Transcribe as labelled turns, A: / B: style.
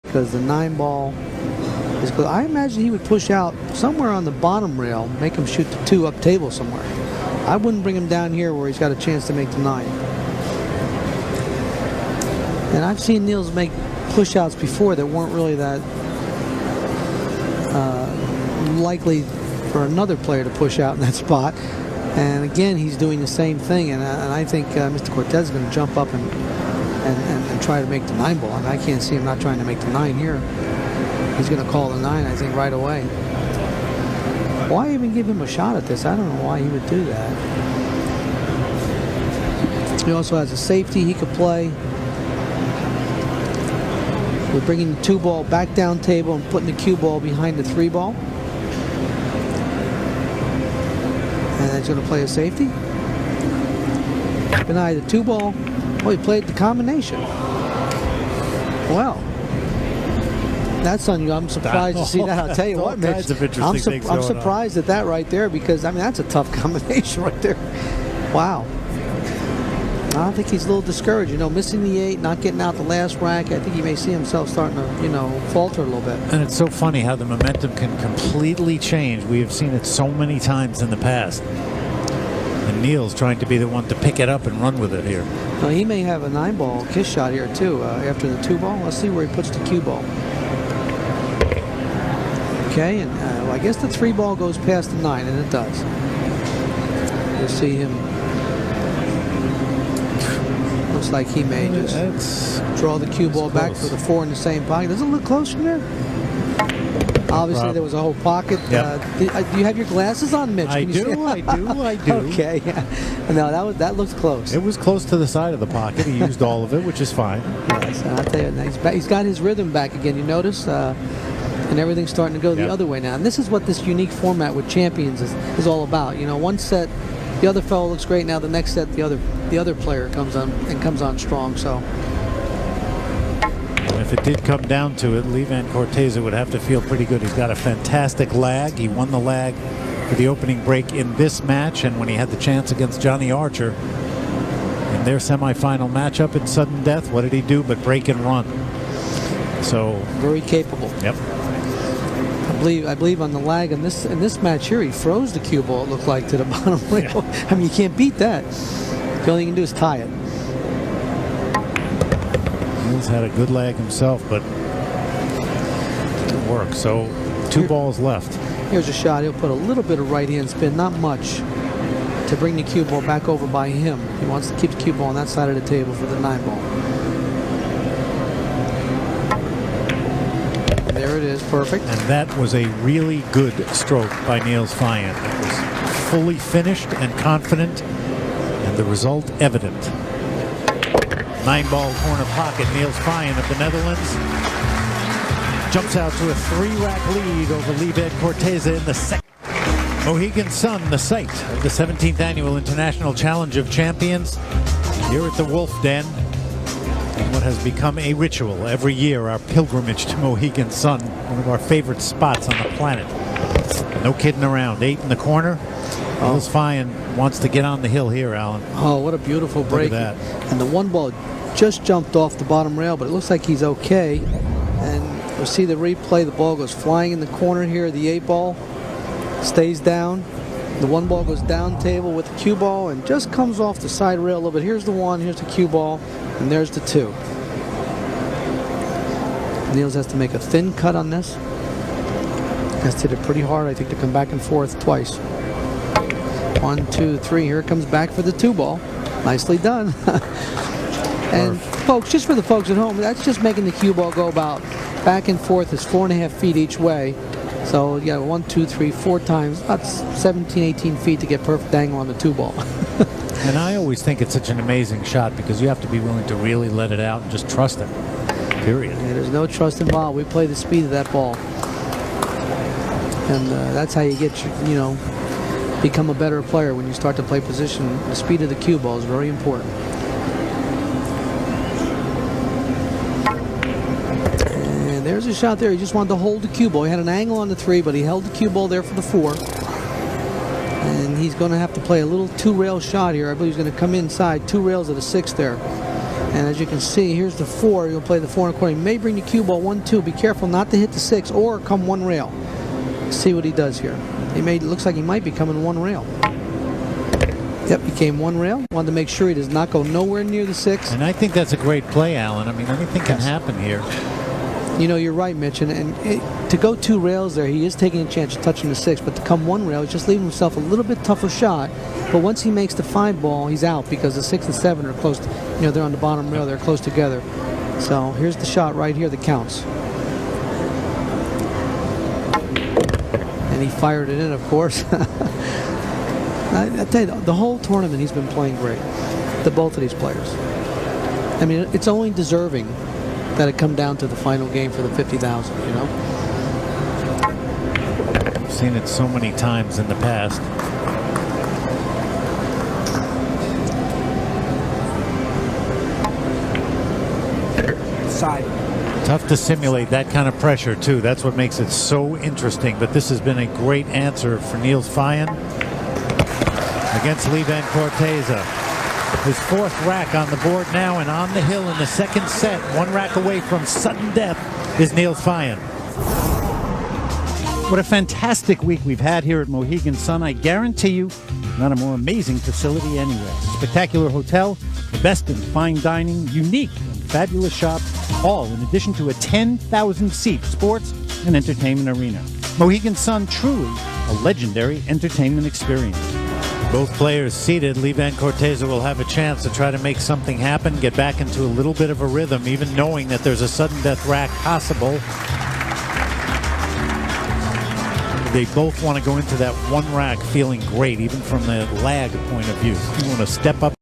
A: Because the 9-ball is good. I imagine he would push out somewhere on the bottom rail, make him shoot the 2 up table somewhere. I wouldn't bring him down here where he's got a chance to make the 9. And I've seen Niels make push-outs before that weren't really that likely for another player to push out in that spot. And again, he's doing the same thing. And I think Mr. Corteza is going to jump up and try to make the 9-ball. I mean, I can't see him not trying to make the 9 here. He's going to call the 9, I think, right away. Why even give him a shot at this? I don't know why he would do that. He also has a safety he could play. We're bringing the 2-ball back down table and putting the cue ball behind the 3-ball. And he's going to play a safety. Deny the 2-ball. Oh, he played the combination. Well, that's unusual. I'm surprised to see that. I'll tell you what, Mitch. I'm surprised at that right there because, I mean, that's a tough combination right there. Wow. I think he's a little discouraged, you know, missing the 8, not getting out the last rack. I think he may see himself starting to, you know, falter a little bit.
B: And it's so funny how the momentum can completely change. We have seen it so many times in the past. And Niels trying to be the one to pick it up and run with it here.
A: Well, he may have a 9-ball kiss shot here, too, after the 2-ball. Let's see where he puts the cue ball. Okay, and well, I guess the 3-ball goes past the 9, and it does. You'll see him. Looks like he may just draw the cue ball back for the 4 in the same pocket. Does it look close from there? Obviously, there was a whole pocket.
B: Yep.
A: Do you have your glasses on, Mitch?
B: I do.
A: Okay. Yeah. No, that looks close.
B: It was close to the side of the pocket. He used all of it, which is fine.
A: Yes, I'll tell you, he's got his rhythm back again. You notice? And everything's starting to go the other way now. And this is what this unique format with champions is all about. You know, one set, the other fellow looks great. Now the next set, the other player comes on strong. So
B: if it did come down to it, Levan Corteza would have to feel pretty good. He's got a fantastic lag. He won the lag for the opening break in this match, and when he had the chance against Johnny Archer in their semifinal matchup in sudden death, what did he do but break and run? So
A: very capable.
B: Yep.
A: I believe on the lag in this match here, he froze the cue ball, it looked like, to the bottom rail. Yeah. I mean, you can't beat that. The only thing you can do is tie it.
B: He's had a good lag himself, but it didn't work. So 2 balls left.
A: Here's a shot. He'll put a little bit of right-hand spin, not much, to bring the cue ball back over by him. He wants to keep the cue ball on that side of the table for the 9-ball. There it is, perfect.
B: And that was a really good stroke by Niels Feijen. It was fully finished and confident, and the result evident. 9-ball corner pocket. Niels Feijen of the Netherlands jumps out to a 3-rack lead over Levan Corteza in the second. Mohegan Sun, the site of the 17th Annual International Challenge of Champions, here at the Wolf Den. And what has become a ritual every year, our pilgrimage to Mohegan Sun, one of our favorite spots on the planet. No kidding around. 8 in the corner. Niels Feijen wants to get on the hill here, Alan.
A: Oh, what a beautiful break.
B: Look at that.
A: And the 1-ball just jumped off the bottom rail, but it looks like he's okay. And we'll see the replay. The ball goes flying in the corner here. The 8-ball stays down. The 1-ball goes down table with the cue ball and just comes off the side rail a little bit. Here's the 1, here's the cue ball, and there's the 2. Niels has to make a thin cut on this. Has to hit it pretty hard, I think, to come back and forth twice. 1, 2, 3. Here it comes back for the 2-ball. Nicely done. And folks, just for the folks at home, that's just making the cue ball go about back and forth. Is 4.5 feet each way. So you got 1, 2, 3, 4 times, about 17, 18 feet to get perfect angle on the 2-ball.
B: And I always think it's such an amazing shot because you have to be willing to really let it out and just trust it. Period.
A: Yeah, there's no trust involved. We play the speed of that ball. And that's how you get, become a better player when you start to play position. The speed of the cue ball is very important. And there's a shot there. He just wanted to hold the cue ball. He had an angle on the 3, but he held the cue ball there for the 4. And he's going to have to play a little 2-rail shot here. I believe he's going to come inside 2 rails at a 6 there. And as you can see, here's the 4. You'll play the 4 and a quarter. He may bring the cue ball 1-2. Be careful not to hit the 6 or come one rail. See what he does here. Looks like he might be coming one rail. Yep, he came one rail. Wanted to make sure he does not go nowhere near the 6.
B: And I think that's a great play, Alan. I mean, anything can happen here.
A: You know, you're right, Mitch. To go 2 rails there, he is taking a chance of touching the 6. But to come one rail, he's just leaving himself a little bit tougher shot. But once he makes the 5 ball, he's out because the 6 and 7 are close. They're on the bottom rail. They're close together. So here's the shot right here that counts. And he fired it in, of course. I tell you, the whole tournament he's been playing great. Both of these players. I mean, it's only deserving that it come down to the final game for the 50,000.
B: I've seen it so many times in the past.
C: Side.
B: Tough to simulate that kind of pressure too. That's what makes it so interesting. But this has been a great answer for Niels Feijen against Feijen Corteza. His 4th rack on the board now, and on the hill in the 2nd set, 1 rack away from sudden death, is Niels Feijen.
C: What a fantastic week we've had here at Mohegan Sun. I guarantee you, not a more amazing facility anywhere. Spectacular hotel, the best in fine dining, unique and fabulous shops, all in addition to a 10,000-seat sports and entertainment arena. Mohegan Sun, truly a legendary entertainment experience.
B: Both players seated. Feijen Corteza will have a chance to try to make something happen, get back into a little bit of a rhythm, even knowing that there's a sudden death rack possible. They both want to go into that 1 rack feeling great, even from the lag point of view. You want to step up